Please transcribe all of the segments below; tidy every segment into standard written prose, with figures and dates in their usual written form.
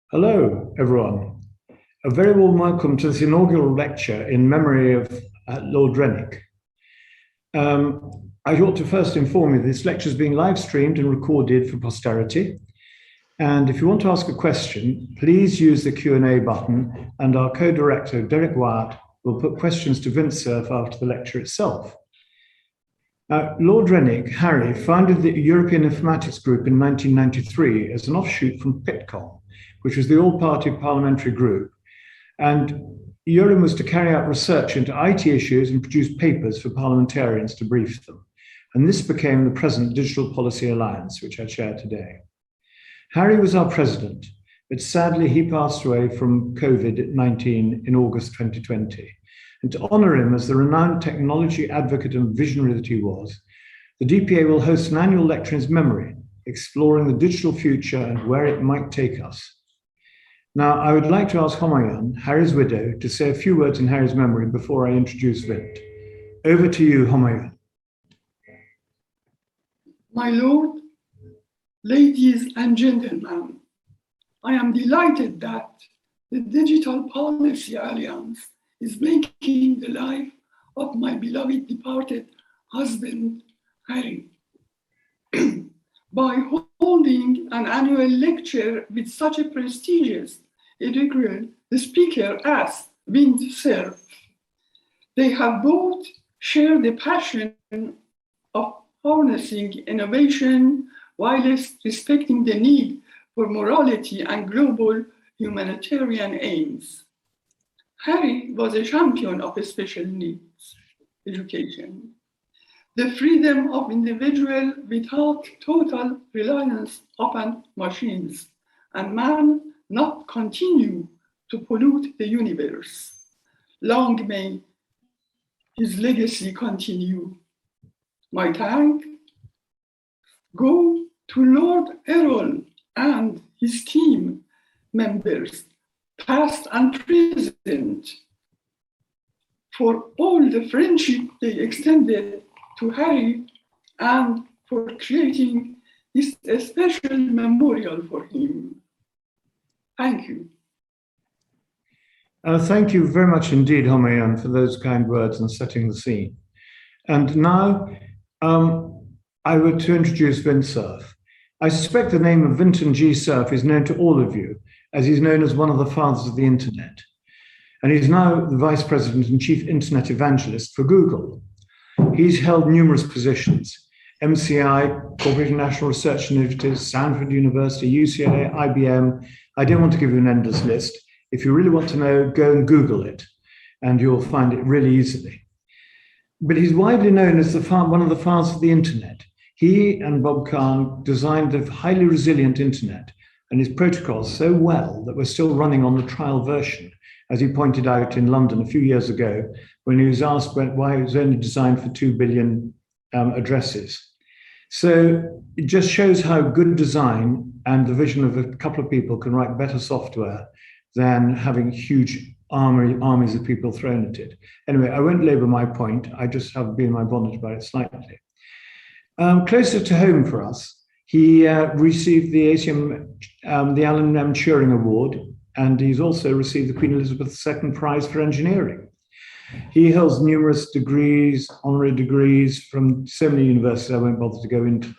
Hello, everyone. A very warm welcome to this inaugural lecture in memory of Lord Renwick. I ought to first inform you this lecture is being live streamed and recorded for posterity. And if you want to ask a question, please use the Q&A button, and our co-director, Derek Wyatt, will put questions to Vint Cerf after the lecture itself. Lord Renwick, Harry, founded the European Informatics Group in 1993 as an offshoot from PITCOM, which was the all-party parliamentary group. And EURIM was to carry out research into IT issues and produce papers for parliamentarians to brief them. And this became the present Digital Policy Alliance, which I chair today. Harry was our president, but sadly he passed away from COVID-19 in August 2020. And to honor him as the renowned technology advocate and visionary that he was, the DPA will host an annual lecture in his memory, exploring the digital future and where it might take us. Now, I would like to ask Homayoun, Harry's widow, to say a few words in Harry's memory before I introduce Vint. Over to you, Homayoun. My lord, ladies and gentlemen, I am delighted that the Digital Policy Alliance is making the life of my beloved departed husband, Harry. By holding an annual lecture with such a prestigious inaugural speaker as Vint Cerf, they have both shared the passion of harnessing innovation whilst respecting the need for morality and global humanitarian aims. Harry was a champion of special needs education, the freedom of individual without total reliance upon machines, and man not continue to pollute the universe. Long may his legacy continue. My thanks go to Lord Erroll and his team members, past and present, for all the friendship they extended to Harry and for creating this special memorial for him. Thank you. Thank you very much indeed, Homayoun, for those kind words and setting the scene. And now I would to introduce Vint Cerf. I suspect the name of Vint Cerf is known to all of you, as he's known as one of the fathers of the internet. And he's now the vice president and chief internet evangelist for Google. He's held numerous positions: MCI, Corporation National Research Initiatives, Stanford University, UCLA, IBM. I don't want to give you an endless list. If you really want to know, go and Google it, and you'll find it really easily. But he's widely known as one of the fathers of the internet. He and Bob Kahn designed the highly resilient internet and his protocols so well that we're still running on the trial version, as he pointed out in London a few years ago when he was asked why it was only designed for 2 billion addresses. So it just shows how good design and the vision of a couple of people can write better software than having huge armies of people thrown at it. Anyway, I won't labor my point. I just have been in my bonnet about it slightly. Closer to home for us, he received the the Alan M. Turing Award, and he's also received the Queen Elizabeth II Prize for Engineering. He holds numerous degrees, honorary degrees from so many universities, I won't bother to go into them.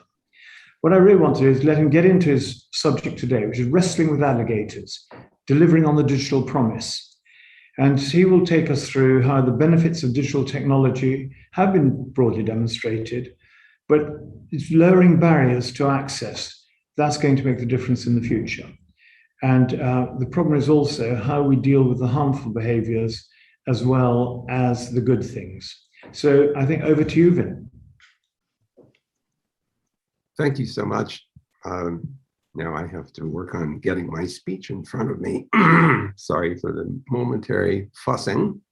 What I really want to do is let him get into his subject today, which is wrestling with alligators, delivering on the digital promise. And he will take us through how the benefits of digital technology have been broadly demonstrated, but it's lowering barriers to access. That's going to make the difference in the future. And the problem is also how we deal with the harmful behaviors as well as the good things. So I think over to you, Vin. Thank you so much. Now I have to work on getting my speech in front of me. Sorry for the momentary fussing.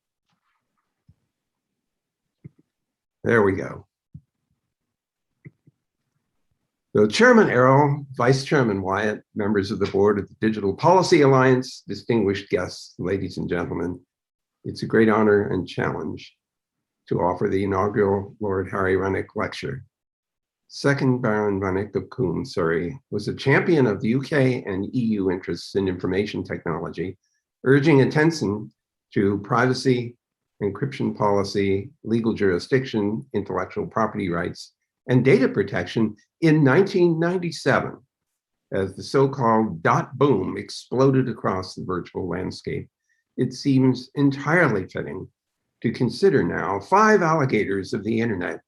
There we go. So Chairman Erroll, Vice Chairman Wyatt, members of the board of the Digital Policy Alliance, distinguished guests, ladies and gentlemen, it's a great honor and challenge to offer the inaugural Lord Harry Renwick Lecture Second Baron Renwick of Coombe, Surrey, was a champion of the UK and EU interests in information technology, urging attention to privacy, encryption policy, legal jurisdiction, intellectual property rights, and data protection in 1997, as the so-called dot boom exploded across the virtual landscape. It seems entirely fitting to consider now 5 alligators of the internet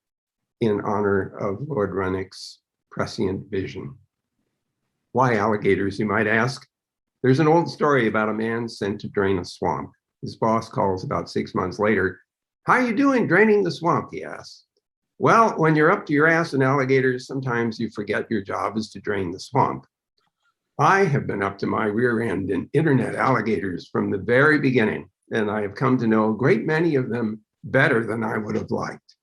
in honor of Lord Renwick's prescient vision. Why alligators, you might ask? There's an old story about a man sent to drain a swamp. His boss calls about 6 months later. "How are you doing draining the swamp?" he asks. "Well, when you're up to your ass in alligators, sometimes you forget your job is to drain the swamp." I have been up to my rear end in internet alligators from the very beginning, and I have come to know a great many of them better than I would have liked.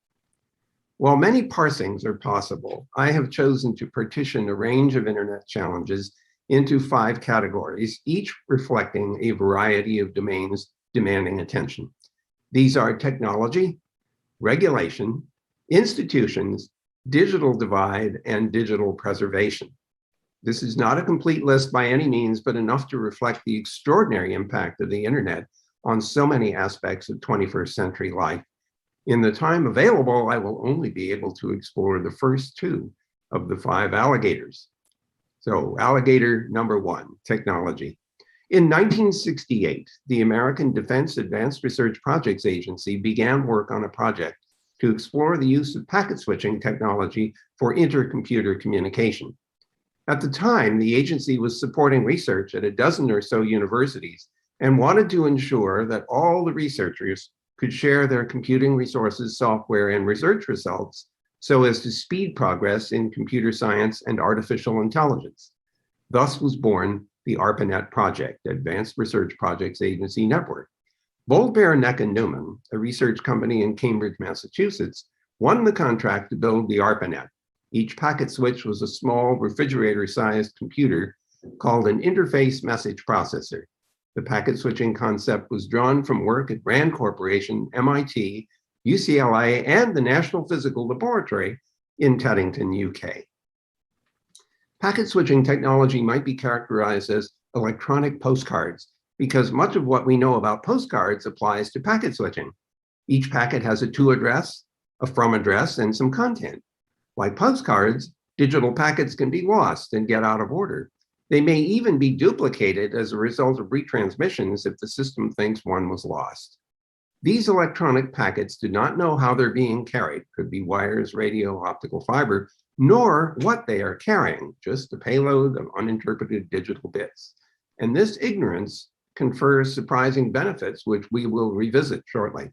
While many parsings are possible, I have chosen to partition a range of internet challenges into 5 categories, each reflecting a variety of domains demanding attention. These are technology, regulation, institutions, digital divide, and digital preservation. This is not a complete list by any means, but enough to reflect the extraordinary impact of the internet on so many aspects of 21st century life. In the time available, I will only be able to explore the first 2 of the 5 alligators. So, alligator number 1, technology. In 1968, the American Defense Advanced Research Projects Agency began work on a project to explore the use of packet switching technology for intercomputer communication. At the time, the agency was supporting research at a dozen or so universities and wanted to ensure that all the researchers could share their computing resources, software, and research results so as to speed progress in computer science and artificial intelligence. Thus was born the ARPANET project, Advanced Research Projects Agency Network. Boldbear, Neck and Newman, a research company in Cambridge, Massachusetts, won the contract to build the ARPANET. Each packet switch was a small refrigerator-sized computer called an interface message processor. The packet switching concept was drawn from work at RAND Corporation, MIT, UCLA, and the National Physical Laboratory in Teddington, UK. Packet switching technology might be characterized as electronic postcards because much of what we know about postcards applies to packet switching. Each packet has a to address, a from address, and some content. Like postcards, digital packets can be lost and get out of order. They may even be duplicated as a result of retransmissions if the system thinks one was lost. These electronic packets do not know how they're being carried, could be wires, radio, optical fiber, nor what they are carrying, just a payload of uninterpreted digital bits. And this ignorance confers surprising benefits, which we will revisit shortly.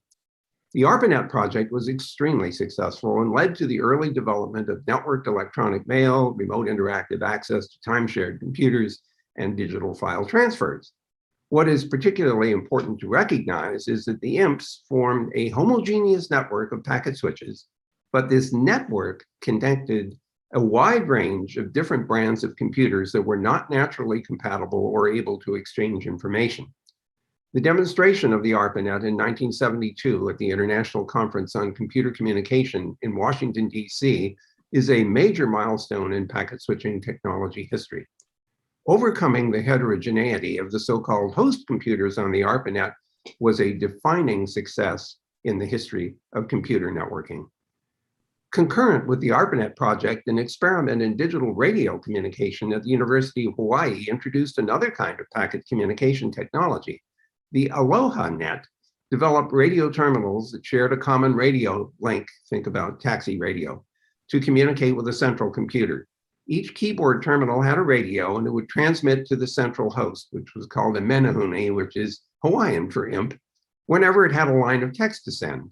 The ARPANET project was extremely successful and led to the early development of networked electronic mail, remote interactive access to time-shared computers, and digital file transfers. What is particularly important to recognize is that the IMPs formed a homogeneous network of packet switches, but this network connected a wide range of different brands of computers that were not naturally compatible or able to exchange information. The demonstration of the ARPANET in 1972 at the International Conference on Computer Communication in Washington, D.C. is a major milestone in packet switching technology history. Overcoming the heterogeneity of the so-called host computers on the ARPANET was a defining success in the history of computer networking. Concurrent with the ARPANET project, an experiment in digital radio communication at the University of Hawaii introduced another kind of packet communication technology. The AlohaNet developed radio terminals that shared a common radio link, think about taxi radio, to communicate with a central computer. Each keyboard terminal had a radio and it would transmit to the central host, which was called a menehune, which is Hawaiian for imp, whenever it had a line of text to send.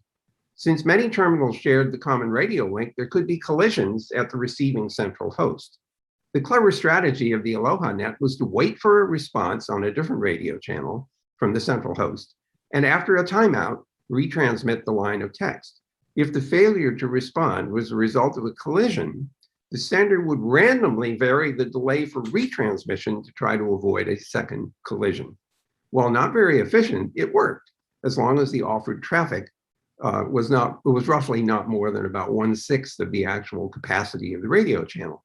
Since many terminals shared the common radio link, there could be collisions at the receiving central host. The clever strategy of the AlohaNet was to wait for a response on a different radio channel from the central host, and after a timeout, retransmit the line of text. If the failure to respond was a result of a collision, the sender would randomly vary the delay for retransmission to try to avoid a second collision. While not very efficient, it worked, as long as the offered traffic was roughly not more than about 1/6 of the actual capacity of the radio channel.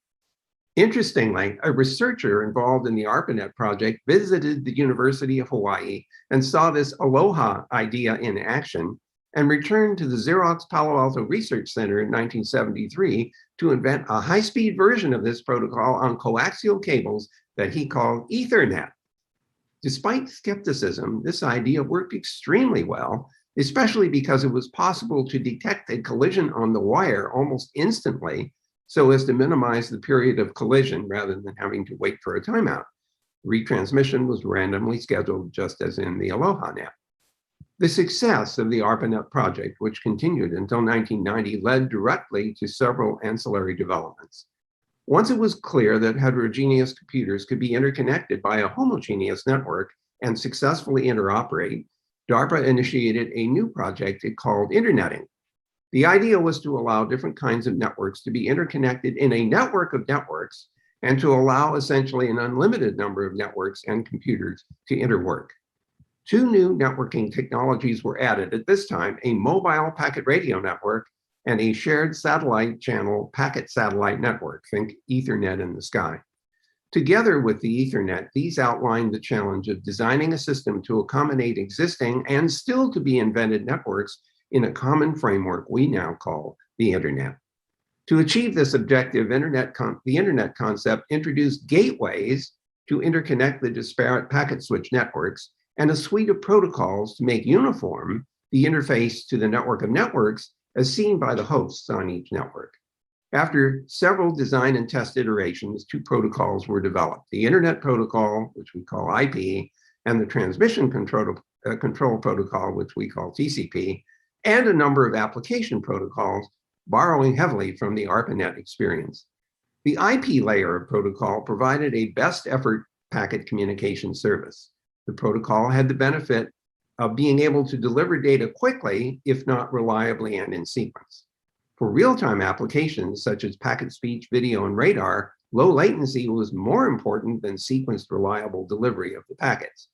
Interestingly, a researcher involved in the ARPANET project visited the University of Hawaii and saw this Aloha idea in action and returned to the Xerox Palo Alto Research Center in 1973 to invent a high-speed version of this protocol on coaxial cables that he called Ethernet. Despite skepticism, this idea worked extremely well, especially because it was possible to detect a collision on the wire almost instantly so as to minimize the period of collision rather than having to wait for a timeout. Retransmission was randomly scheduled just as in the AlohaNet. The success of the ARPANET project, which continued until 1990, led directly to several ancillary developments. Once it was clear that heterogeneous computers could be interconnected by a homogeneous network and successfully interoperate, DARPA initiated a new project it called Interneting. The idea was to allow different kinds of networks to be interconnected in a network of networks and to allow essentially an unlimited number of networks and computers to interwork. Two new networking technologies were added at this time, a mobile packet radio network and a shared satellite channel packet satellite network, think Ethernet in the sky. Together with the Ethernet, these outlined the challenge of designing a system to accommodate existing and still to be invented networks in a common framework we now call the Internet. To achieve this objective, the Internet concept introduced gateways to interconnect the disparate packet switch networks and a suite of protocols to make uniform the interface to the network of networks as seen by the hosts on each network. After several design and test iterations, two protocols were developed: the Internet Protocol, which we call IP, and the Transmission Control Protocol, which we call TCP, and a number of application protocols, borrowing heavily from the ARPANET experience. The IP layer of protocol provided a best effort packet communication service. The protocol had the benefit of being able to deliver data quickly, if not reliably and in sequence. For real-time applications such as packet speech, video, and radar, low latency was more important than sequenced reliable delivery of the packets.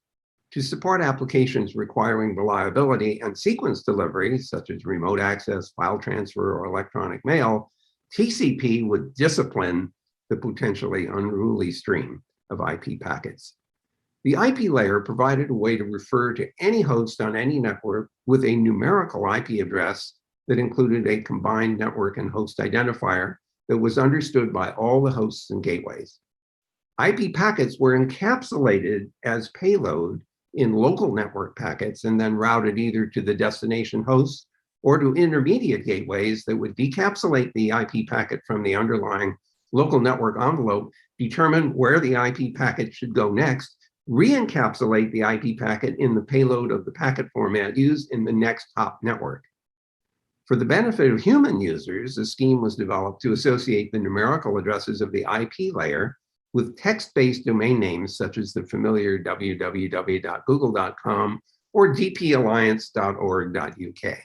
To support applications requiring reliability and sequence delivery, such as remote access, file transfer, or electronic mail, TCP would discipline the potentially unruly stream of IP packets. The IP layer provided a way to refer to any host on any network with a numerical IP address that included a combined network and host identifier that was understood by all the hosts and gateways. IP packets were encapsulated as payload in local network packets and then routed either to the destination hosts or to intermediate gateways that would decapsulate the IP packet from the underlying local network envelope, determine where the IP packet should go next, re-encapsulate the IP packet in the payload of the packet format used in the next hop network. For the benefit of human users, a scheme was developed to associate the numerical addresses of the IP layer with text-based domain names such as the familiar www.google.com or dpalliance.org.uk.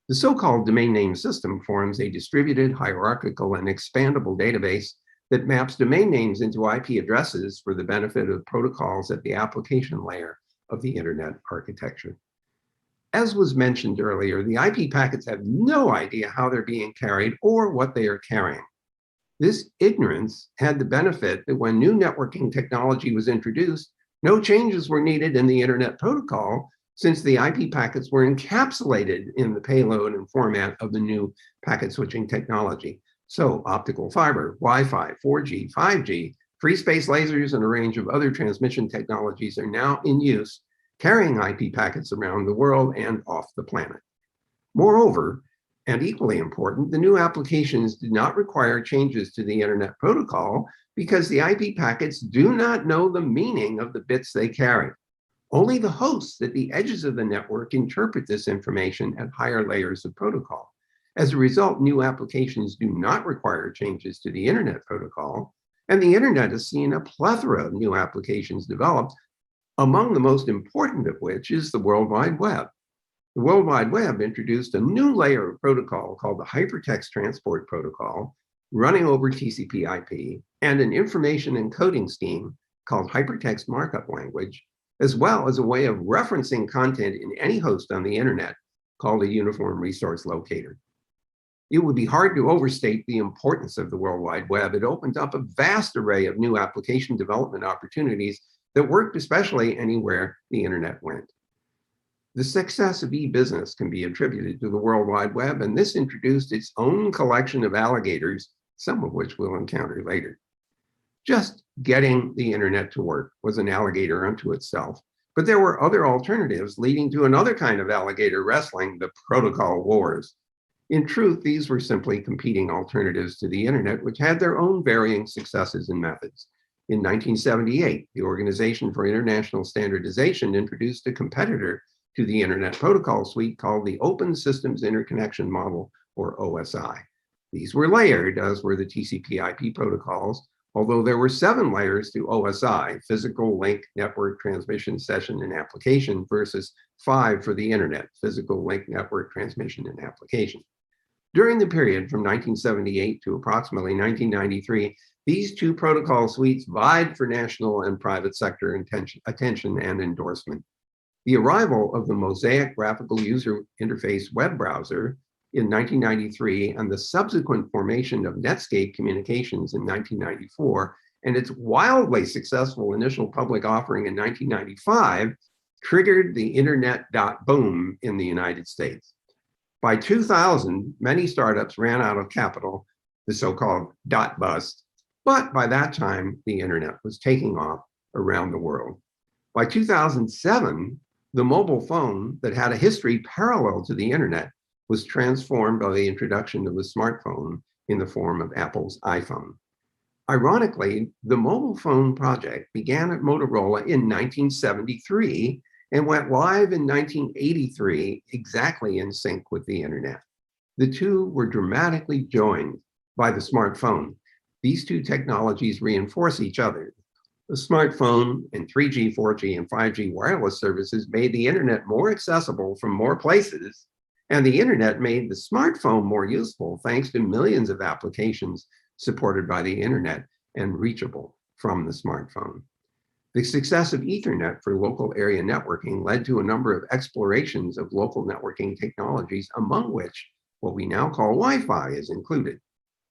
The so-called domain name system forms a distributed, hierarchical, and expandable database that maps domain names into IP addresses for the benefit of protocols at the application layer of the Internet architecture. As was mentioned earlier, the IP packets have no idea how they're being carried or what they are carrying. This ignorance had the benefit that when new networking technology was introduced, no changes were needed in the Internet protocol since the IP packets were encapsulated in the payload and format of the new packet switching technology. So optical fiber, Wi-Fi, 4G, 5G, free space lasers, and a range of other transmission technologies are now in use, carrying IP packets around the world and off the planet. Moreover, and equally important, the new applications do not require changes to the Internet protocol because the IP packets do not know the meaning of the bits they carry. Only the hosts at the edges of the network interpret this information at higher layers of protocol. As a result, new applications do not require changes to the Internet protocol, and the Internet has seen a plethora of new applications developed, among the most important of which is the World Wide Web. The World Wide Web introduced a new layer of protocol called the Hypertext Transport Protocol, running over TCP/IP, and an information encoding scheme called Hypertext Markup Language, as well as a way of referencing content in any host on the Internet called a Uniform Resource Locator. It would be hard to overstate the importance of the World Wide Web. It opened up a vast array of new application development opportunities that worked especially anywhere the internet went. The success of e-business can be attributed to the World Wide Web, and this introduced its own collection of alligators, some of which we'll encounter later. Just getting the internet to work was an alligator unto itself, but there were other alternatives leading to another kind of alligator wrestling, the protocol wars. In truth, these were simply competing alternatives to the internet, which had their own varying successes and methods. In 1978, the Organization for International Standardization introduced a competitor to the Internet Protocol Suite called the Open Systems Interconnection Model, or OSI. These were layered, as were the TCP/IP protocols, although there were 7 layers to OSI, physical, link, network, transmission, session, and application, versus 5 for the internet, physical, link, network, transmission, and application. During the period from 1978 to approximately 1993, these 2 protocol suites vied for national and private sector attention and endorsement. The arrival of the Mosaic graphical user interface web browser in 1993 and the subsequent formation of Netscape Communications in 1994 and its wildly successful initial public offering in 1995 triggered the internet boom in the United States. By 2000, many startups ran out of capital, the so-called dot bust, but by that time, the internet was taking off around the world. By 2007, the mobile phone that had a history parallel to the internet was transformed by the introduction of the smartphone in the form of Apple's iPhone. Ironically, the mobile phone project began at Motorola in 1973 and went live in 1983, exactly in sync with the internet. The two were dramatically joined by the smartphone. These 2 technologies reinforce each other. The smartphone and 3G, 4G, and 5G wireless services made the internet more accessible from more places, and the internet made the smartphone more useful thanks to millions of applications supported by the internet and reachable from the smartphone. The success of Ethernet for local area networking led to a number of explorations of local networking technologies, among which what we now call Wi-Fi is included.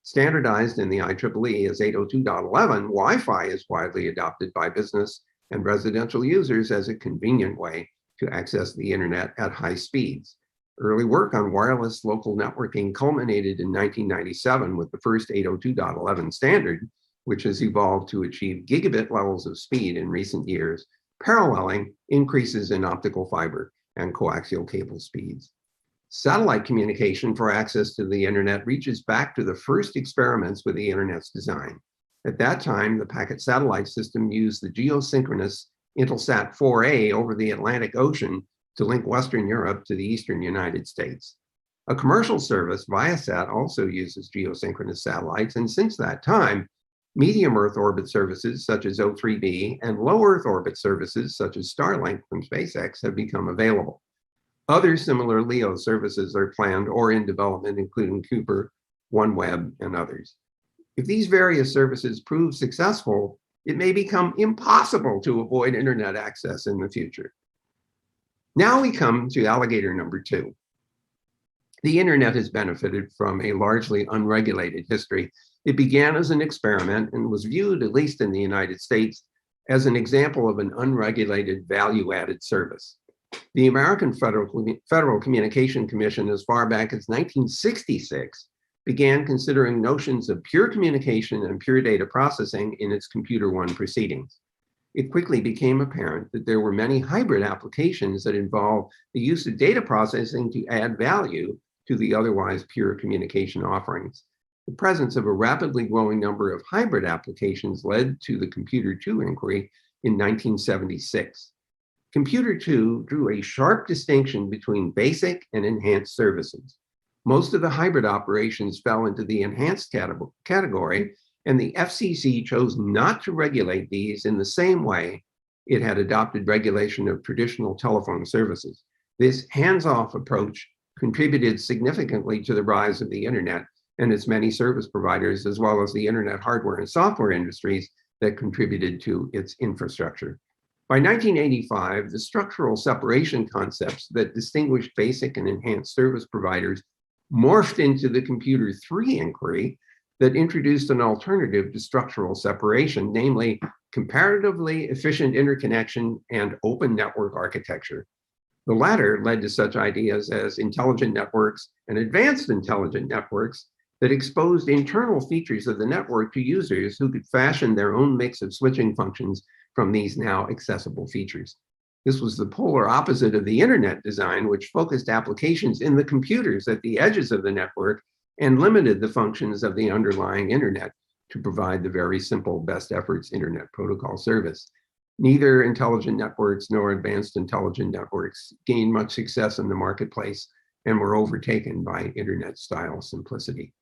Standardized in the IEEE as 802.11, Wi-Fi is widely adopted by business and residential users as a convenient way to access the internet at high speeds. Early work on wireless local networking culminated in 1997 with the first 802.11 standard, which has evolved to achieve gigabit levels of speed in recent years, paralleling increases in optical fiber and coaxial cable speeds. Satellite communication for access to the internet reaches back to the first experiments with the internet's design. At that time, the packet satellite system used the geosynchronous Intelsat 4A over the Atlantic Ocean to link Western Europe to the Eastern United States. A commercial service, Viasat, also uses geosynchronous satellites, and since that time, medium Earth orbit services such as O3b and low Earth orbit services such as Starlink from SpaceX have become available. Other similar LEO services are planned or in development, including Cooper, OneWeb, and others. If these various services prove successful, it may become impossible to avoid internet access in the future. Now we come to alligator number 2. The internet has benefited from a largely unregulated history. It began as an experiment and was viewed, at least in the United States, as an example of an unregulated value-added service. The American Federal Communication Commission, as far back as 1966, began considering notions of pure communication and pure data processing in its Computer One proceedings. It quickly became apparent that there were many hybrid applications that involve the use of data processing to add value to the otherwise pure communication offerings. The presence of a rapidly growing number of hybrid applications led to the Computer 2 inquiry in 1976. Computer 2 drew a sharp distinction between basic and enhanced services. Most of the hybrid operations fell into the enhanced category, and the FCC chose not to regulate these in the same way it had adopted regulation of traditional telephone services. This hands-off approach contributed significantly to the rise of the internet and its many service providers, as well as the internet hardware and software industries that contributed to its infrastructure. By 1985, the structural separation concepts that distinguished basic and enhanced service providers morphed into the Computer 3 inquiry that introduced an alternative to structural separation, namely comparatively efficient interconnection and open network architecture. The latter led to such ideas as intelligent networks and advanced intelligent networks that exposed internal features of the network to users who could fashion their own mix of switching functions from these now accessible features. This was the polar opposite of the internet design, which focused applications in the computers at the edges of the network and limited the functions of the underlying internet to provide the very simple best efforts internet protocol service. Neither intelligent networks nor advanced intelligent networks gained much success in the marketplace and were overtaken by internet-style simplicity.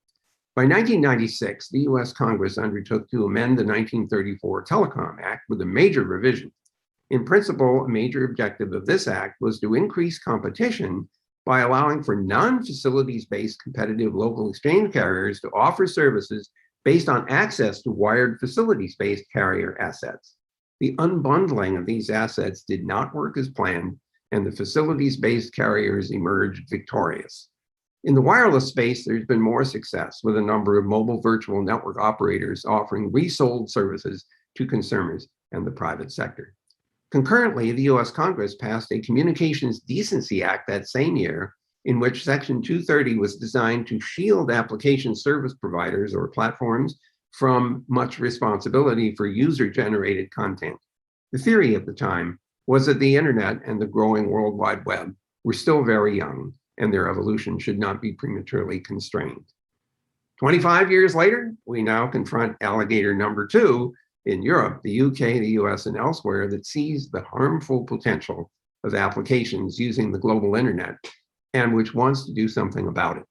By 1996, the US Congress undertook to amend the 1934 Telecom Act with a major revision. In principle, a major objective of this act was to increase competition by allowing for non-facilities-based competitive local exchange carriers to offer services based on access to wired facilities-based carrier assets. The unbundling of these assets did not work as planned, and the facilities-based carriers emerged victorious. In the wireless space, there's been more success with a number of mobile virtual network operators offering resold services to consumers and the private sector. Concurrently, the US Congress passed a Communications Decency Act that same year, in which Section 230 was designed to shield application service providers or platforms from much responsibility for user-generated content. The theory at the time was that the internet and the growing World Wide Web were still very young, and their evolution should not be prematurely constrained. 25 years later, we now confront alligator number 2 in Europe, the UK, the US, and elsewhere that sees the harmful potential of applications using the global internet and which wants to do something about it.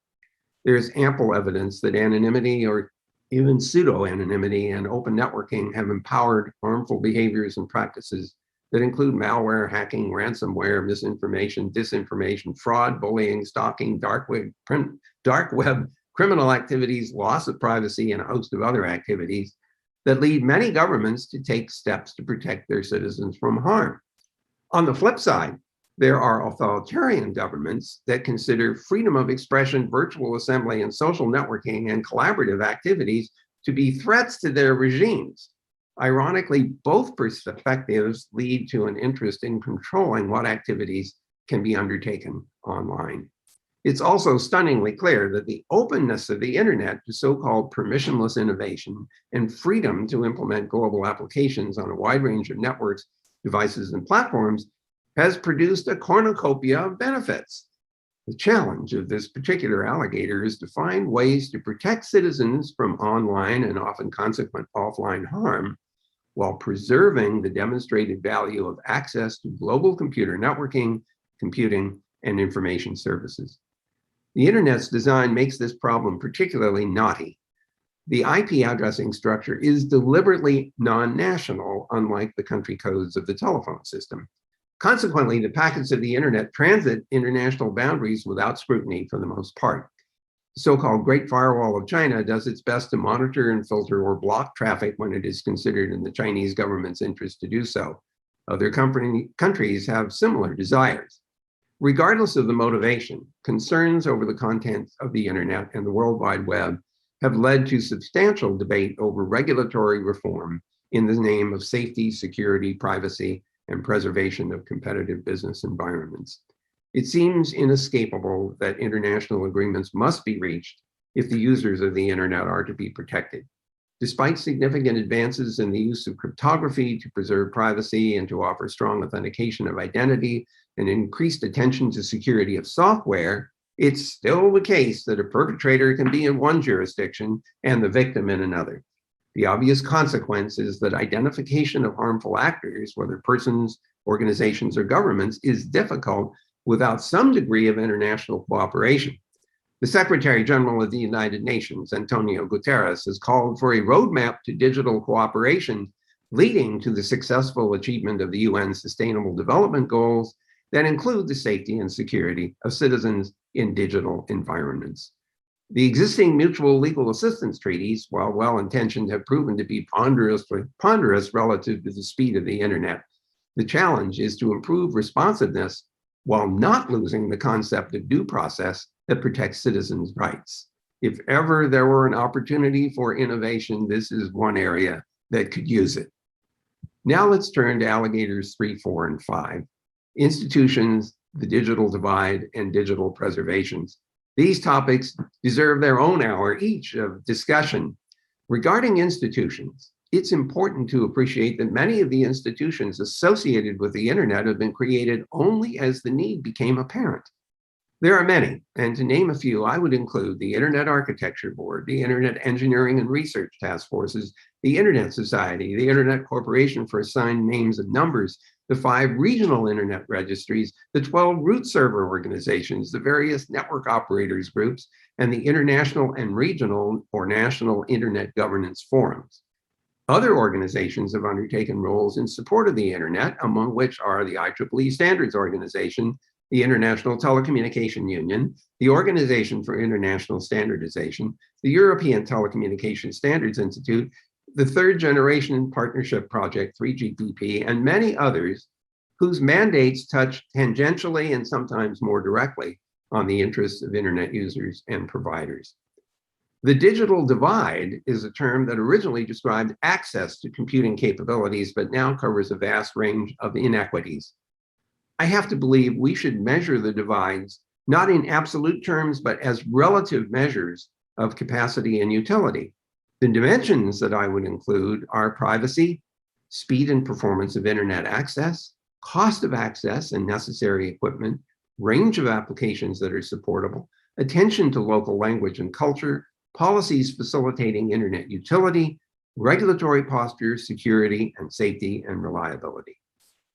There's ample evidence that anonymity or even pseudo-anonymity and open networking have empowered harmful behaviors and practices that include malware, hacking, ransomware, misinformation, disinformation, fraud, bullying, stalking, dark web, criminal activities, loss of privacy, and a host of other activities that lead many governments to take steps to protect their citizens from harm. On the flip side, there are authoritarian governments that consider freedom of expression, virtual assembly, and social networking and collaborative activities to be threats to their regimes. Ironically, both perspectives lead to an interest in controlling what activities can be undertaken online. It's also stunningly clear that the openness of the internet to so-called permissionless innovation and freedom to implement global applications on a wide range of networks, devices, and platforms has produced a cornucopia of benefits. The challenge of this particular alligator is to find ways to protect citizens from online and often consequent offline harm, while preserving the demonstrated value of access to global computer networking, computing, and information services. The internet's design makes this problem particularly knotty. The IP addressing structure is deliberately non-national, unlike the country codes of the telephone system. Consequently, the packets of the internet transit international boundaries without scrutiny for the most part. The so-called Great Firewall of China does its best to monitor and filter or block traffic when it is considered in the Chinese government's interest to do so. Other countries have similar desires. Regardless of the motivation, concerns over the content of the internet and the World Wide Web have led to substantial debate over regulatory reform in the name of safety, security, privacy, and preservation of competitive business environments. It seems inescapable that international agreements must be reached if the users of the internet are to be protected. Despite significant advances in the use of cryptography to preserve privacy and to offer strong authentication of identity and increased attention to security of software, it's still the case that a perpetrator can be in one jurisdiction and the victim in another. The obvious consequence is that identification of harmful actors, whether persons, organizations, or governments, is difficult without some degree of international cooperation. The Secretary General of the United Nations, Antonio Guterres, has called for a roadmap to digital cooperation leading to the successful achievement of the UN Sustainable Development Goals that include the safety and security of citizens in digital environments. The existing mutual legal assistance treaties, while well-intentioned, have proven to be ponderous relative to the speed of the internet. The challenge is to improve responsiveness while not losing the concept of due process that protects citizens' rights. If ever there were an opportunity for innovation, this is one area that could use it. Now let's turn to Alligators 3, 4, and 5, institutions, the digital divide, and digital preservations. These topics deserve their own hour each of discussion. Regarding institutions, it's important to appreciate that many of the institutions associated with the internet have been created only as the need became apparent. There are many, and to name a few, I would include the Internet Architecture Board, the Internet Engineering and Research Task Forces, the Internet Society, the Internet Corporation for Assigned Names and Numbers, the 5 regional Internet registries, the 12 root server organizations, the various network operators groups, and the international and regional or national Internet governance forums. Other organizations have undertaken roles in support of the Internet, among which are the IEEE Standards Organization, the International Telecommunication Union, the Organization for International Standardization, the European Telecommunication Standards Institute, the Third Generation Partnership Project, 3GPP, and many others whose mandates touch tangentially and sometimes more directly on the interests of internet users and providers. The digital divide is a term that originally described access to computing capabilities, but now covers a vast range of inequities. I have to believe we should measure the divides not in absolute terms, but as relative measures of capacity and utility. The dimensions that I would include are privacy, speed and performance of internet access, cost of access and necessary equipment, range of applications that are supportable, attention to local language and culture, policies facilitating internet utility, regulatory posture, security, and safety and reliability.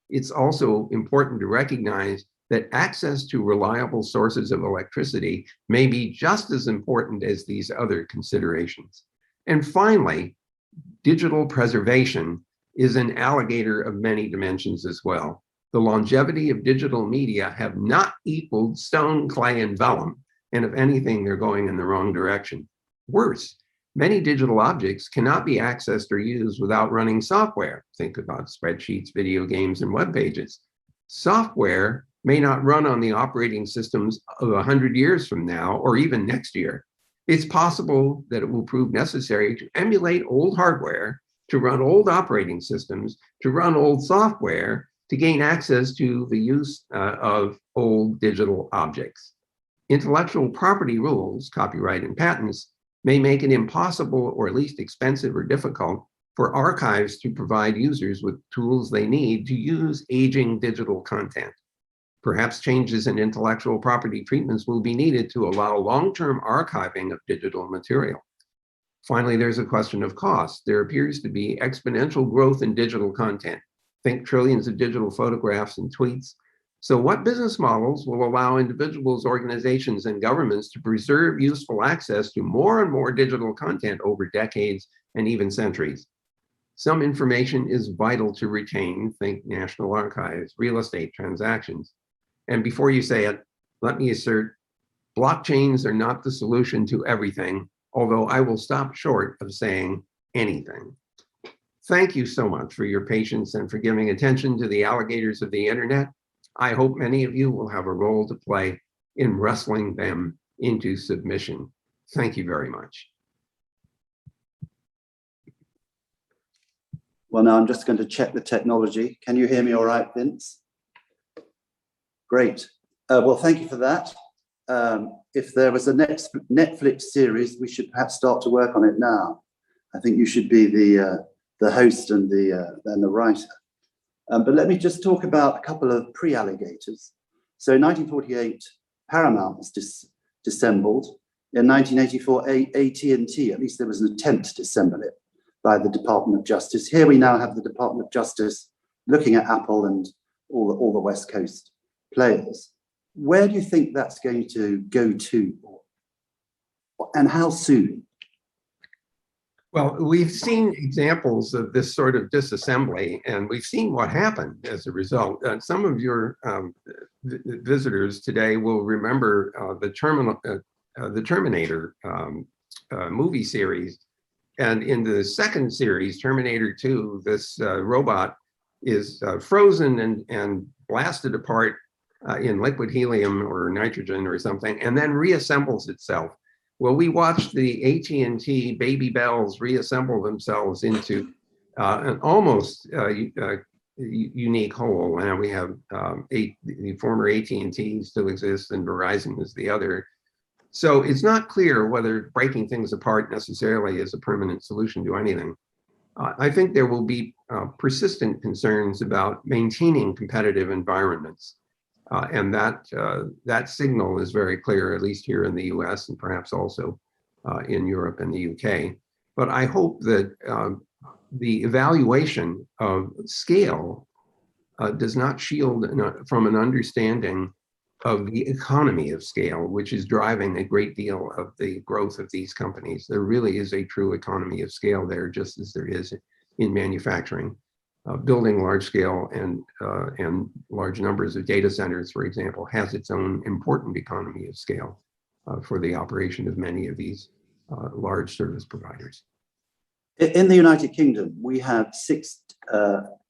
It's also important to recognize that access to reliable sources of electricity may be just as important as these other considerations. And finally, digital preservation is an alligator of many dimensions as well. The longevity of digital media have not equaled stone, clay, and vellum, and if anything, they're going in the wrong direction. Worse, many digital objects cannot be accessed or used without running software. Think about spreadsheets, video games, and web pages. Software may not run on the operating systems of 100 years from now, or even next year. It's possible that it will prove necessary to emulate old hardware, to run old operating systems, to run old software, to gain access to the use of old digital objects. Intellectual property rules, copyright and patents, may make it impossible or at least expensive or difficult for archives to provide users with tools they need to use aging digital content. Perhaps changes in intellectual property treatments will be needed to allow long-term archiving of digital material. Finally, there's a question of cost. There appears to be exponential growth in digital content. Think trillions of digital photographs and tweets. So what business models will allow individuals, organizations, and governments to preserve useful access to more and more digital content over decades and even centuries? Some information is vital to retain. Think National Archives, real estate transactions. And before you say it, let me assert, blockchains are not the solution to everything, although I will stop short of saying anything. Thank you so much for your patience and for giving attention to the alligators of the internet. I hope many of you will have a role to play in wrestling them into submission. Thank you very much. Well, now I'm just going to check the technology. Can you hear me all right, Vince? Great. Well, thank you for that. If there was a next Netflix series, we should perhaps start to work on it now. I think you should be the host and the writer. But let me just talk about a couple of pre-alligators. So in 1948, Paramount was disassembled. In 1984, AT&T, at least there was an attempt to disassemble it by the Department of Justice. Here we now have the Department of Justice looking at Apple and all the West Coast players. Where do you think that's going to go to? And how soon? Well, we've seen examples of this sort of disassembly, and we've seen what happened as a result. Some of your visitors today will remember the Terminator movie series. And in the second series, Terminator 2, this robot is frozen and blasted apart in liquid helium or nitrogen or something, and then reassembles itself. Well, we watched the AT&T Baby Bells reassemble themselves into an almost unique whole. Now we have the former AT&T still exists and Verizon is the other. So it's not clear whether breaking things apart necessarily is a permanent solution to anything. I think there will be persistent concerns about maintaining competitive environments. And that signal is very clear, at least here in the US and perhaps also in Europe and the UK. But I hope that the evaluation of scale does not shield from an understanding of the economy of scale, which is driving a great deal of the growth of these companies. There really is a true economy of scale there, just as there is in manufacturing. Building large scale and large numbers of data centers, for example, has its own important economy of scale for the operation of many of these large service providers. In the United Kingdom, we have 6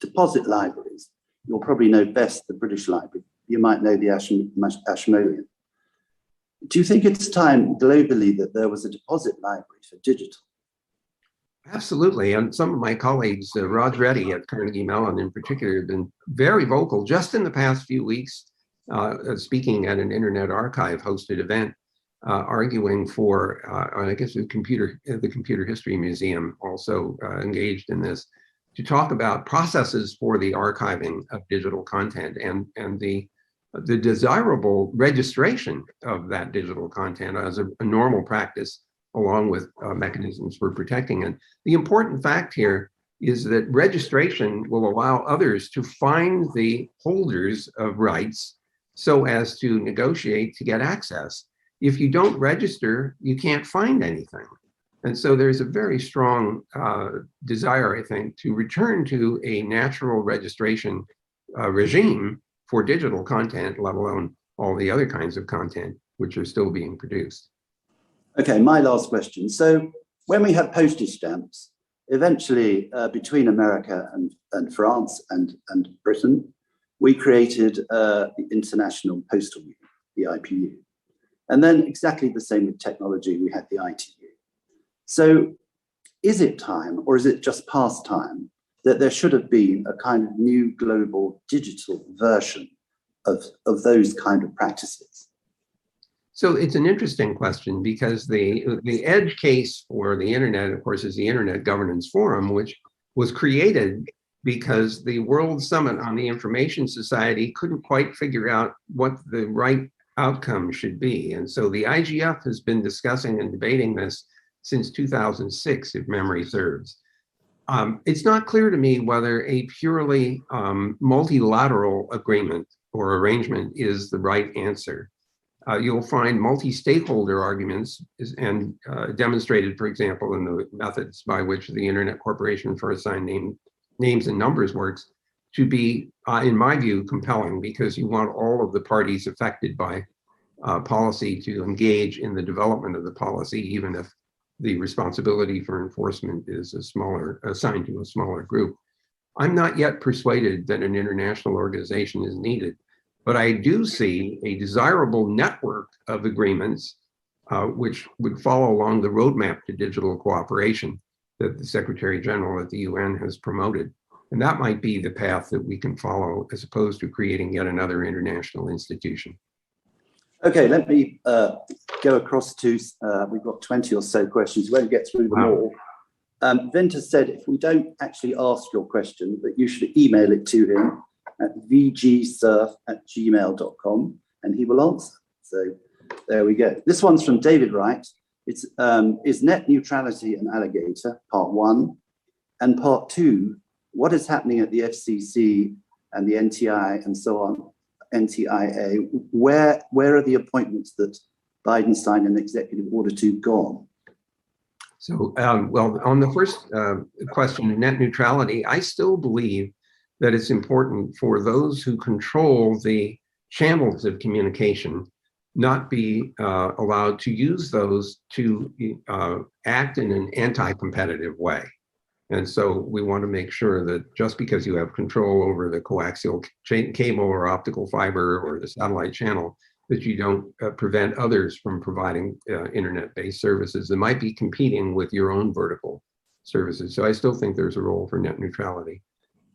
deposit libraries. You'll probably know best the British Library. You might know the Ashmolean. Do you think it's time globally that there was a deposit library for digital? Absolutely. And some of my colleagues, Rod Reddy at Carnegie Mellon in particular, have been very vocal just in the past few weeks, speaking at an Internet Archive hosted event, arguing for, I guess the Computer History Museum also engaged in this, to talk about processes for the archiving of digital content and the desirable registration of that digital content as a normal practice, along with mechanisms for protecting it. The important fact here is that registration will allow others to find the holders of rights so as to negotiate to get access. If you don't register, you can't find anything. And so there's a very strong desire, I think, to return to a natural registration regime for digital content, let alone all the other kinds of content which are still being produced. Okay, my last question. So when we had postage stamps, eventually between America and France and Britain, we created the International Postal Union, the IPU. And then exactly the same with technology, we had the ITU. So is it time, or is it just past time, that there should have been a kind of new global digital version of those kind of practices? So it's an interesting question, because the edge case for the internet, of course, is the Internet Governance Forum, which was created because the World Summit on the Information Society couldn't quite figure out what the right outcome should be. And so the IGF has been discussing and debating this since 2006, if memory serves. It's not clear to me whether a purely multilateral agreement or arrangement is the right answer. You'll find multi-stakeholder arguments and demonstrated, for example, in the methods by which the Internet Corporation for Assigned Names and Numbers works, to be, in my view, compelling, because you want all of the parties affected by policy to engage in the development of the policy, even if the responsibility for enforcement is assigned to a smaller group. I'm not yet persuaded that an international organization is needed, but I do see a desirable network of agreements which would follow along the roadmap to digital cooperation that the Secretary General at the UN has promoted. And that might be the path that we can follow, as opposed to creating yet another international institution. Okay, let me go across to, we've got 20 or so questions. We won't get through them all. Vint has said, if we don't actually ask your question, that you should email it to him at vgcerf@gmail.com, and he will answer. So there we go. This one's from David Wright. It's is net neutrality an alligator, part 1, and part 2, what is happening at the FCC and the NTI and so on, NTIA? Where are the appointments that Biden signed an executive order to gone? So, well, on the first question, net neutrality, I still believe that it's important for those who control the channels of communication not be allowed to use those to act in an anti-competitive way. And so we want to make sure that just because you have control over the coaxial cable or optical fiber or the satellite channel, that you don't prevent others from providing internet-based services that might be competing with your own vertical services. So I still think there's a role for net neutrality.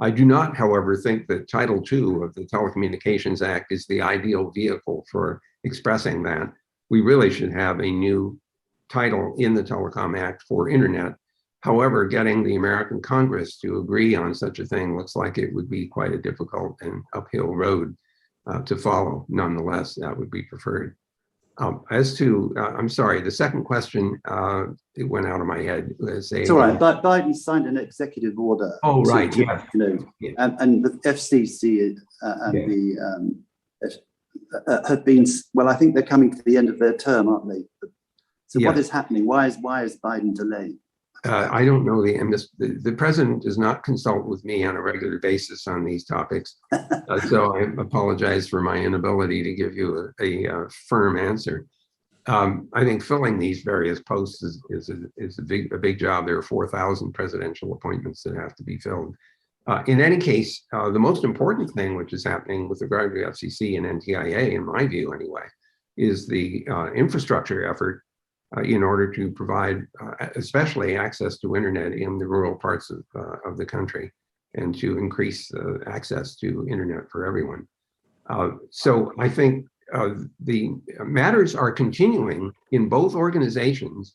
I do not, however, think that Title II of the Telecommunications Act is the ideal vehicle for expressing that. We really should have a new title in the Telecom Act for internet. However, getting the American Congress to agree on such a thing looks like it would be quite a difficult and uphill road to follow. Nonetheless, that would be preferred. As to, I'm sorry, the second question, it went out of my head. It's all right. Biden signed an executive order. Oh, right. Yeah. You know, Yeah. and the FCC and the have been, well, I think they're coming to the end of their term, aren't they? So what is happening? Why is Biden delaying? I don't know the president does not consult with me on a regular basis on these topics. So I apologize for my inability to give you a firm answer. I think filling these various posts is a big job. There are 4,000 presidential appointments that have to be filled. In any case, the most important thing which is happening with regard to FCC and NTIA, in my view anyway, is the infrastructure effort in order to provide especially access to internet in the rural parts of the country and to increase access to internet for everyone. So I think the matters are continuing in both organizations,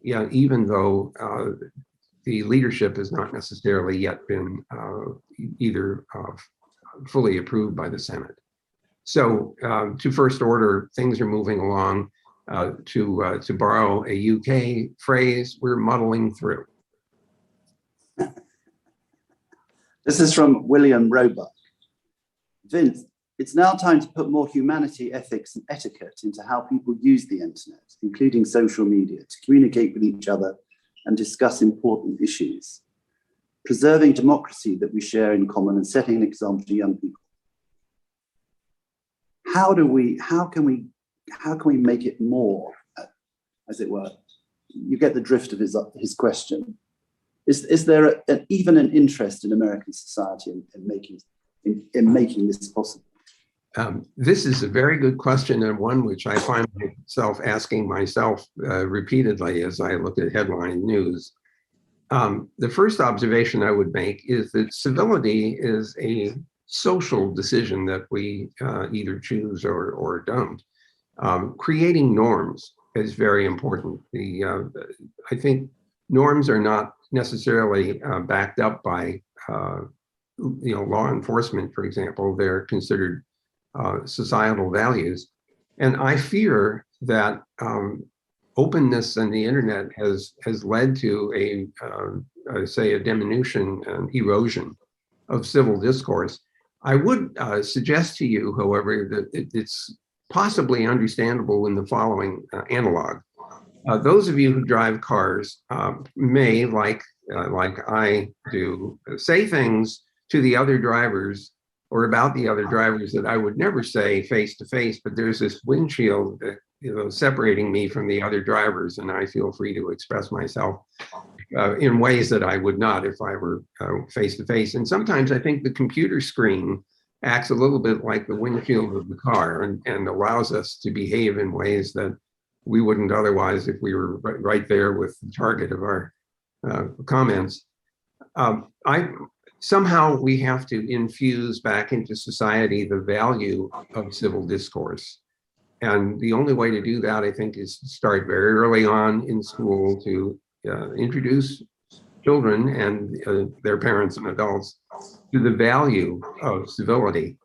even though the leadership has not necessarily yet been either fully approved by the Senate. So to first order, things are moving along. To borrow a UK phrase, we're muddling through. This is from William Roebuck. Vince, it's now time to put more humanity, ethics, and etiquette into how people use the internet, including social media, to communicate with each other and discuss important issues, preserving democracy that we share in common and setting an example to young people. How can we make it more, as it were? You get the drift of his question. Is there even an interest in American society in making this possible? This is a very good question, and one which I find myself asking myself repeatedly as I look at headline news. The first observation I would make is that civility is a social decision that we either choose or don't. Creating norms is very important. I think norms are not necessarily backed up by law enforcement, for example. They're considered societal values, and I fear that openness on the internet has led to a diminution and erosion of civil discourse. I would suggest to you, however, that it's possibly understandable in the following analog. Those of you who drive cars may, like I do, say things to the other drivers or about the other drivers that I would never say face to face, but there's this windshield that, separating me from the other drivers, and I feel free to express myself in ways that I would not if I were face to face. And sometimes I think the computer screen acts a little bit like the windshield of the car and allows us to behave in ways that we wouldn't otherwise if we were right there with the target of our comments. Somehow we have to infuse back into society the value of civil discourse. And the only way to do that, I think, is to start very early on in school to introduce children and their parents and adults to the value of civility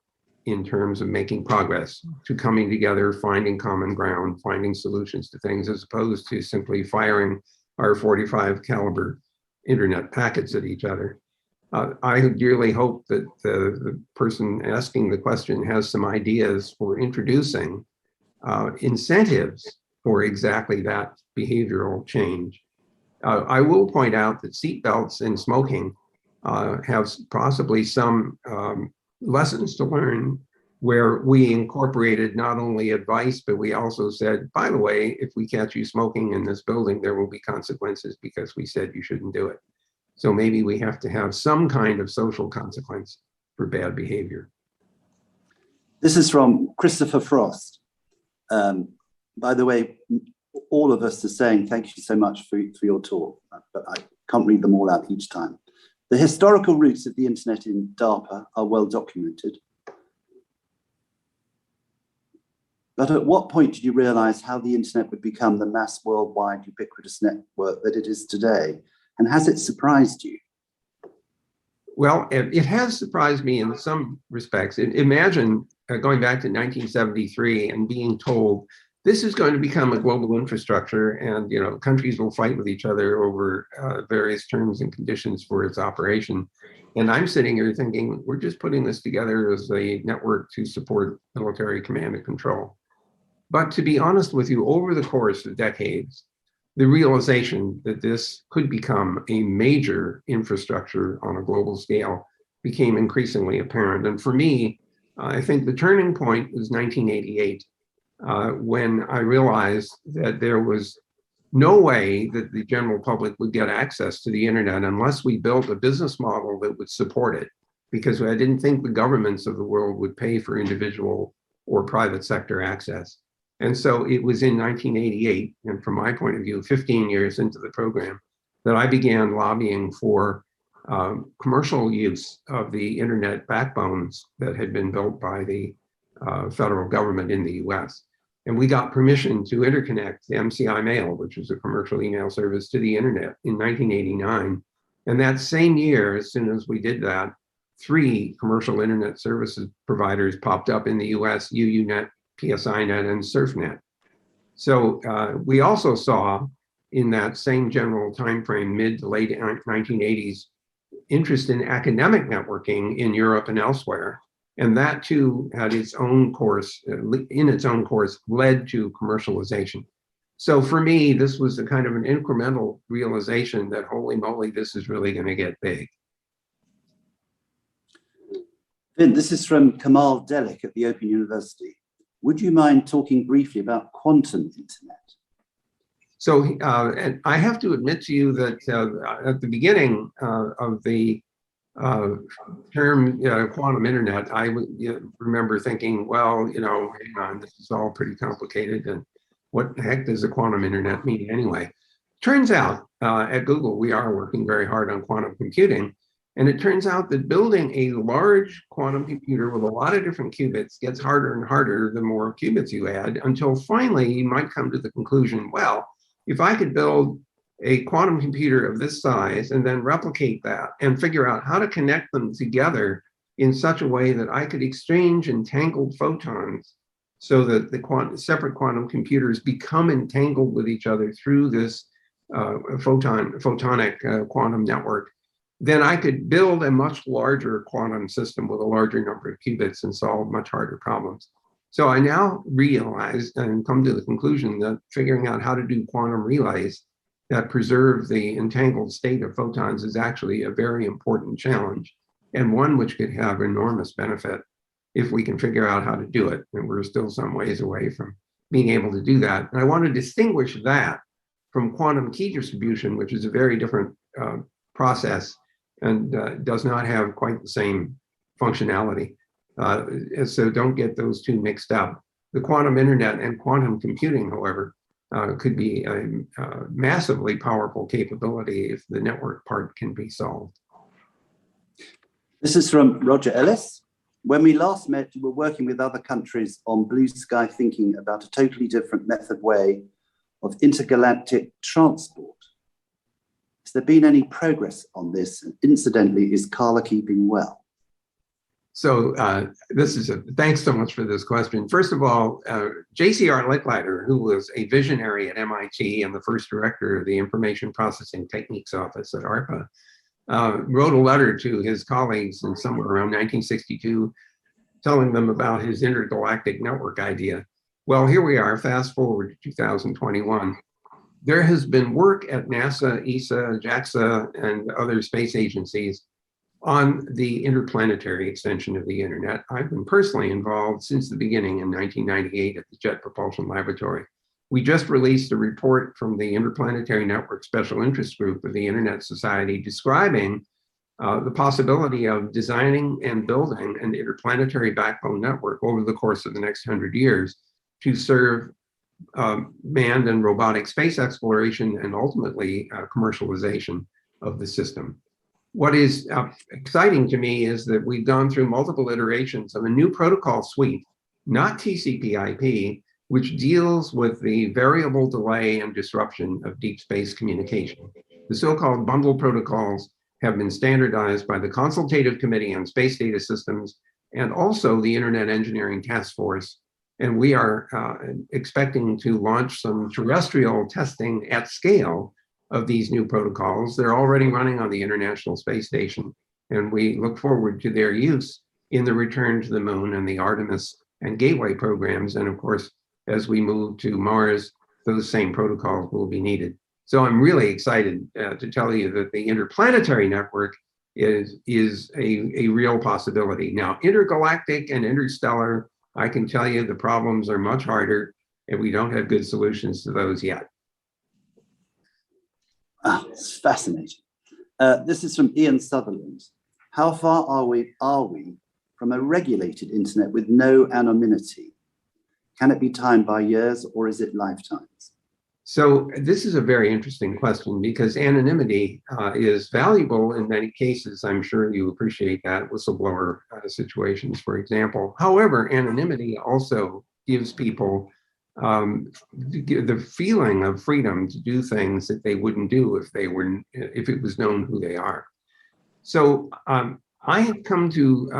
in terms of making progress, to coming together, finding common ground, finding solutions to things, as opposed to simply firing our .45 caliber internet packets at each other. I dearly hope that the person asking the question has some ideas for introducing incentives for exactly that behavioral change. I will point out that seatbelts and smoking have possibly some lessons to learn where we incorporated not only advice, but we also said, by the way, if we catch you smoking in this building, there will be consequences because we said you shouldn't do it. So maybe we have to have some kind of social consequence for bad behavior. This is from Christopher Frost. By the way, all of us are saying thank you so much for your talk, but I can't read them all out each time. The historical roots of the internet in DARPA are well documented. But at what point did you realize how the internet would become the mass worldwide ubiquitous network that it is today? And has it surprised you? Well, it has surprised me in some respects. Imagine going back to 1973 and being told this is going to become a global infrastructure, and countries will fight with each other over various terms and conditions for its operation. And I'm sitting here thinking we're just putting this together as a network to support military command and control. But to be honest with you, over the course of decades, the realization that this could become a major infrastructure on a global scale became increasingly apparent. And for me, I think the turning point was 1988, when I realized that there was no way that the general public would get access to the internet unless we built a business model that would support it, because I didn't think the governments of the world would pay for individual or private sector access. And so it was in 1988, and from my point of view, 15 years into the program, that I began lobbying for commercial use of the internet backbones that had been built by the federal government in the US. And we got permission to interconnect the MCI Mail, which was a commercial email service, to the internet in 1989. And that same year, as soon as we did that, 3 commercial internet services providers popped up in the US: UUNet, PSINet, and SurfNet. So we also saw in that same general timeframe, mid to late 1980s, interest in academic networking in Europe and elsewhere. And that too had its own course, in its own course, led to commercialization. So for me, this was a kind of an incremental realization that, holy moly, this is really going to get big. Vint, this is from Kamal Delik at the Open University. Would you mind talking briefly about quantum internet? So and I have to admit to you that at the beginning of the term quantum internet, I remember thinking, well, hang on, this is all pretty complicated, and what the heck does a quantum internet mean anyway? Turns out at Google, we are working very hard on quantum computing. And it turns out that building a large quantum computer with a lot of different qubits gets harder and harder the more qubits you add, until finally you might come to the conclusion, well, if I could build a quantum computer of this size and then replicate that and figure out how to connect them together in such a way that I could exchange entangled photons so that the separate quantum computers become entangled with each other through this photonic quantum network, then I could build a much larger quantum system with a larger number of qubits and solve much harder problems. So I now realize and come to the conclusion that figuring out how to do quantum relays that preserve the entangled state of photons is actually a very important challenge, and one which could have enormous benefit if we can figure out how to do it. And we're still some ways away from being able to do that. And I want to distinguish that from quantum key distribution, which is a very different process and does not have quite the same functionality. So don't get those two mixed up. The quantum internet and quantum computing, however, could be a massively powerful capability if the network part can be solved. This is from Roger Ellis. When we last met, you were working with other countries on blue sky thinking about a totally different method way of intergalactic transport. Has there been any progress on this? And incidentally, is Carla keeping well? So thanks so much for this question. First of all, J.C.R. Licklider, who was a visionary at MIT and the first director of the Information Processing Techniques Office at ARPA, wrote a letter to his colleagues in somewhere around 1962, telling them about his intergalactic network idea. Well, here we are, fast forward to 2021. There has been work at NASA, ESA, JAXA, and other space agencies on the interplanetary extension of the internet. I've been personally involved since the beginning in 1998 at the Jet Propulsion Laboratory. We just released a report from the Interplanetary Network Special Interest Group of the Internet Society describing the possibility of designing and building an interplanetary backbone network over the course of the next 100 years to serve manned and robotic space exploration and ultimately commercialization of the system. What is exciting to me is that we've gone through multiple iterations of a new protocol suite, not TCP/IP, which deals with the variable delay and disruption of deep space communication. The so-called bundle protocols have been standardized by the Consultative Committee on Space Data Systems and also the Internet Engineering Task Force. And we are expecting to launch some terrestrial testing at scale of these new protocols. They're already running on the International Space Station, and we look forward to their use in the return to the moon and the Artemis and Gateway programs. And of course, as we move to Mars, those same protocols will be needed. So I'm really excited to tell you that the interplanetary network is a real possibility. Now, intergalactic and interstellar, I can tell you the problems are much harder, and we don't have good solutions to those yet. It's fascinating. This is from Ian Sutherland. How far are we from a regulated internet with no anonymity? Can it be timed by years, or is it lifetimes? So this is a very interesting question because anonymity is valuable in many cases. I'm sure you appreciate that, whistleblower situations, for example. However, anonymity also gives people the feeling of freedom to do things that they wouldn't do if it was known who they are. So I have come to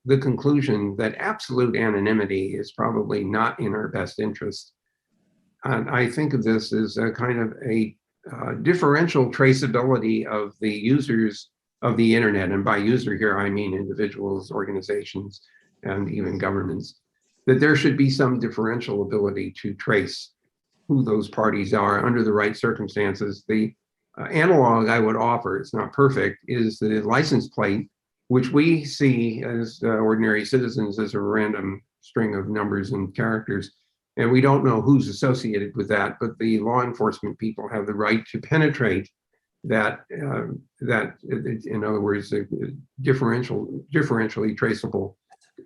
the conclusion that absolute anonymity is probably not in our best interest. And I think of this as a kind of a differential traceability of the users of the internet. And by user here, I mean individuals, organizations, and even governments, that there should be some differential ability to trace who those parties are under the right circumstances. The analog I would offer, it's not perfect, is the license plate, which we see as ordinary citizens as a random string of numbers and characters. And we don't know who's associated with that, but the law enforcement people have the right to penetrate that, in other words, a differentially traceable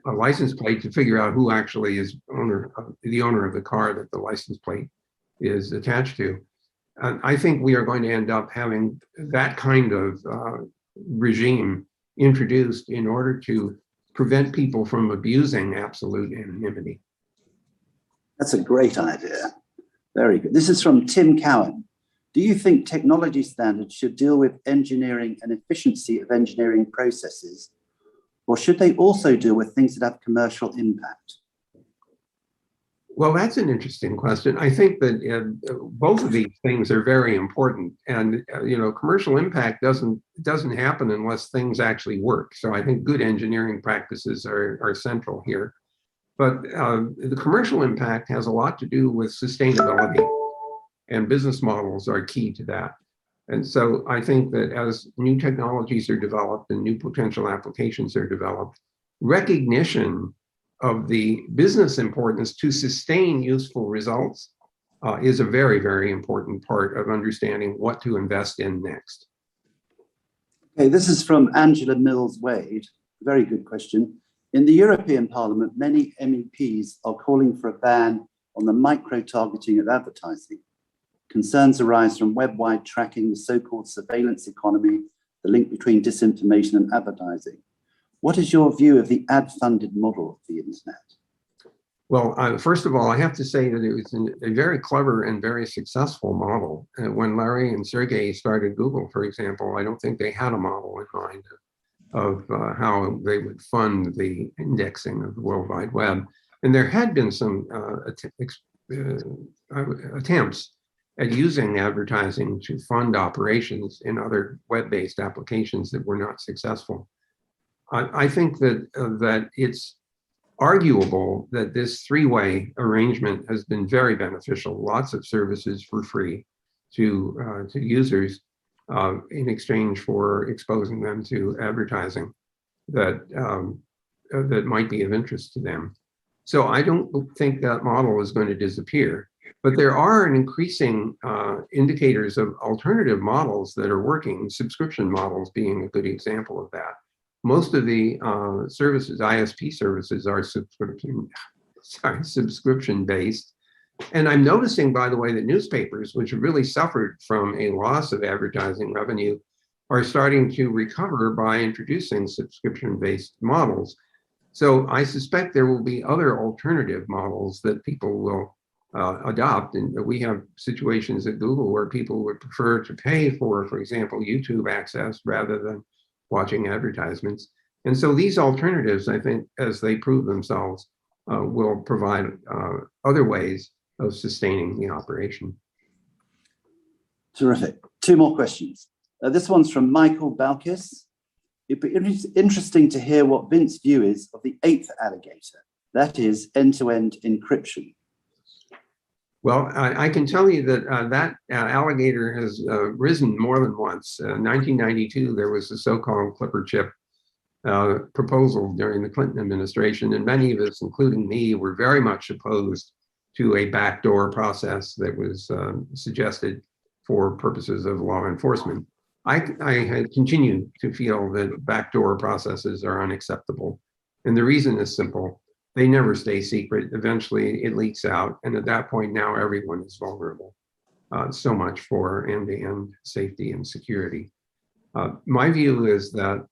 license plate to figure out who actually is the owner of the car that the license plate is attached to. And I think we are going to end up having that kind of regime introduced in order to prevent people from abusing absolute anonymity. That's a great idea. Very good. This is from Tim Cowan. Do you think technology standards should deal with engineering and efficiency of engineering processes, or should they also deal with things that have commercial impact? Well, that's an interesting question. I think that both of these things are very important, and commercial impact doesn't happen unless things actually work. So I think good engineering practices are central here. But the commercial impact has a lot to do with sustainability, and business models are key to that. And so I think that as new technologies are developed and new potential applications are developed, recognition of the business importance to sustain useful results is a very, very important part of understanding what to invest in next. Okay, this is from Angela Mills-Wade. Very good question. In the European Parliament, many MEPs are calling for a ban on the micro-targeting of advertising. Concerns arise from web-wide tracking, the so-called surveillance economy, the link between disinformation and advertising. What is your view of the ad-funded model of the internet? Well, first of all, I have to say that it was a very clever and very successful model. When Larry and Sergey started Google, for example, I don't think they had a model in mind of how they would fund the indexing of the World Wide Web. And there had been some attempts at using advertising to fund operations in other web-based applications that were not successful. I think that it's arguable that this three-way arrangement has been very beneficial. Lots of services for free to users in exchange for exposing them to advertising that might be of interest to them. So I don't think that model is going to disappear. But there are an increasing indicators of alternative models that are working, subscription models being a good example of that. Most of the services, ISP services, are subscription based. And I'm noticing, by the way, that newspapers, which have really suffered from a loss of advertising revenue, are starting to recover by introducing subscription-based models. So I suspect there will be other alternative models that people will adopt. And we have situations at Google where people would prefer to pay for example, YouTube access rather than watching advertisements. And so these alternatives, I think, as they prove themselves, will provide other ways of sustaining the operation. Terrific. Two more questions. This one's from Michael Balkis. It'd be interesting to hear what Vint's view is of the 8th alligator, that is end-to-end encryption. Well, I can tell you that that alligator has risen more than once. In 1992, there was the so-called Clipper chip proposal during the Clinton administration, and many of us, including me, were very much opposed to a backdoor process that was suggested for purposes of law enforcement. I continue to feel that backdoor processes are unacceptable. And the reason is simple. They never stay secret. Eventually it leaks out. And at that point, now everyone is vulnerable. So much for end-to-end safety and security. My view is that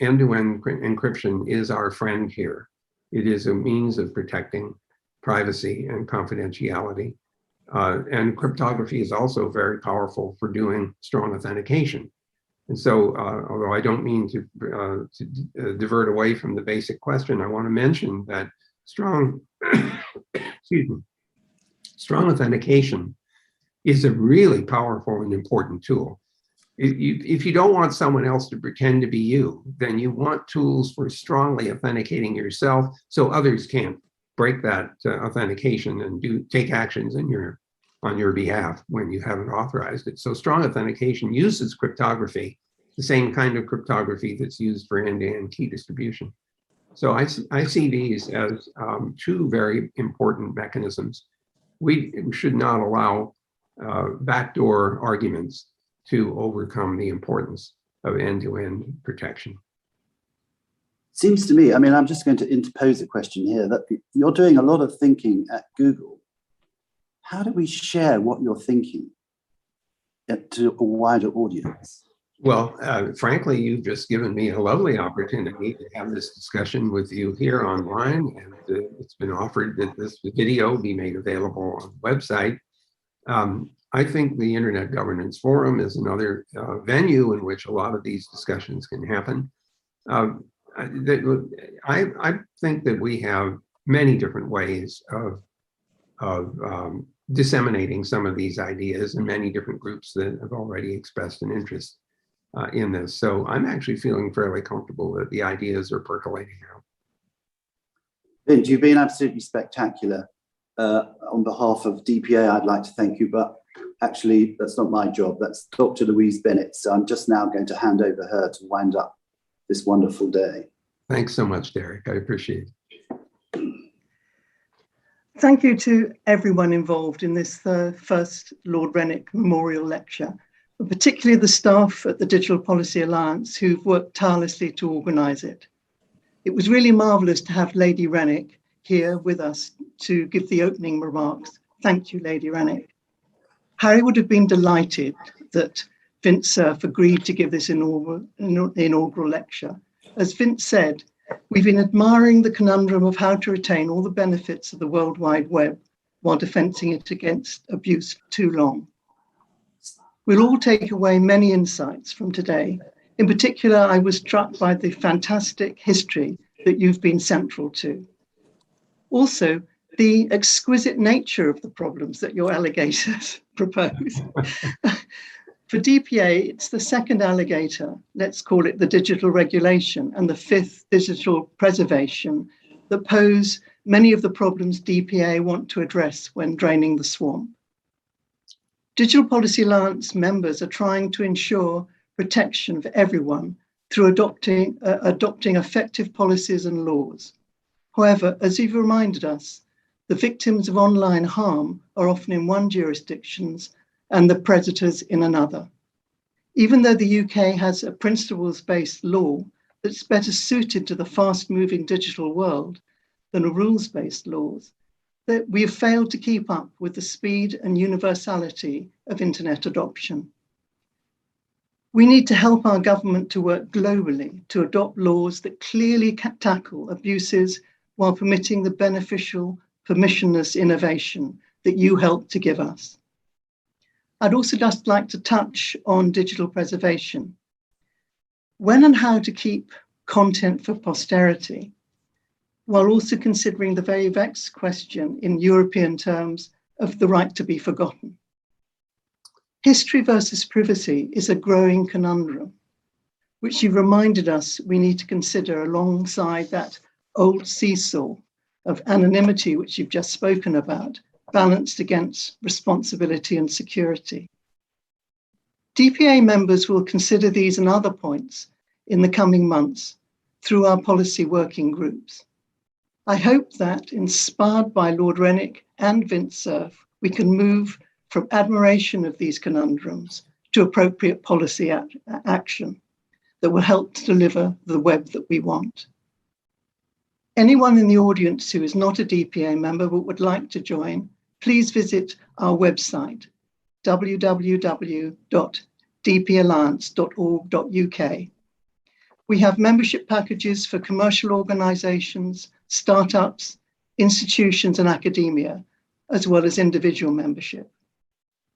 end-to-end encryption is our friend here. It is a means of protecting privacy and confidentiality. And cryptography is also very powerful for doing strong authentication. And so, although I don't mean to divert away from the basic question, I want to mention that strong, strong authentication is a really powerful and important tool. If you don't want someone else to pretend to be you, then you want tools for strongly authenticating yourself so others can't break that authentication and take actions on your behalf when you haven't authorized it. So strong authentication uses cryptography, the same kind of cryptography that's used for end-to-end key distribution. So I see these as two very important mechanisms. We should not allow backdoor arguments to overcome the importance of end-to-end protection. Seems to me, I mean, I'm just going to interpose a question here, that you're doing a lot of thinking at Google. How do we share what you're thinking to a wider audience? Well, frankly, you've just given me a lovely opportunity to have this discussion with you here online, and it's been offered that this video be made available on the website. I think the Internet Governance Forum is another venue in which a lot of these discussions can happen. I think that we have many different ways of disseminating some of these ideas, and many different groups that have already expressed an interest in this. So I'm actually feeling fairly comfortable that the ideas are percolating now. Vint, you've been absolutely spectacular. On behalf of DPA, I'd like to thank you, but actually that's not my job. That's Dr. Louise Bennett. So I'm just now going to hand over her to wind up this wonderful day. Thanks so much, Derek. I appreciate it. Thank you to everyone involved in this first Lord Renwick Memorial Lecture, but particularly the staff at the Digital Policy Alliance who've worked tirelessly to organise it. It was really marvellous to have Lady Renwick here with us to give the opening remarks. Thank you, Lady Renwick. Harry would have been delighted that Vint Cerf agreed to give this inaugural lecture. As Vint said, we've been admiring the conundrum of how to retain all the benefits of the World Wide Web while defending it against abuse for too long. We'll all take away many insights from today. In particular, I was struck by the fantastic history that you've been central to. Also, the exquisite nature of the problems that your alligators propose. For DPA, it's the second alligator, let's call it the digital regulation, and the fifth digital preservation that pose many of the problems DPA want to address when draining the swamp. Digital Policy Alliance members are trying to ensure protection for everyone through adopting effective policies and laws. However, as you've reminded us, The victims of online harm are often in one jurisdiction and the predators in another. Even though the UK has a principles-based law that's better suited to the fast-moving digital world than a rules-based laws, that we have failed to keep up with the speed and universality of internet adoption. We need to help our government to work globally to adopt laws that clearly tackle abuses while permitting the beneficial, permissionless innovation that you helped to give us. I'd also just like to touch on digital preservation. When and how to keep content for posterity, while also considering the very vexed question in European terms of the right to be forgotten. History versus privacy is a growing conundrum, which you've reminded us we need to consider alongside that old seesaw of anonymity, which you've just spoken about, balanced against responsibility and security. DPA members will consider these and other points in the coming months through our policy working groups. I hope that, inspired by Lord Renwick and Vint Cerf, we can move from admiration of these conundrums to appropriate policy action that will help to deliver the web that we want. Anyone in the audience who is not a DPA member but would like to join, please visit our website, www.dpalliance.org.uk. We have membership packages for commercial organisations, startups, institutions and academia, as well as individual membership.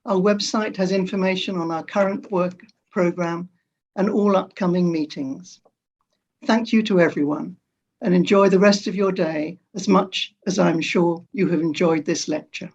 Our website has information on our current work programme and all upcoming meetings. Thank you to everyone and enjoy the rest of your day as much as I'm sure you have enjoyed this lecture.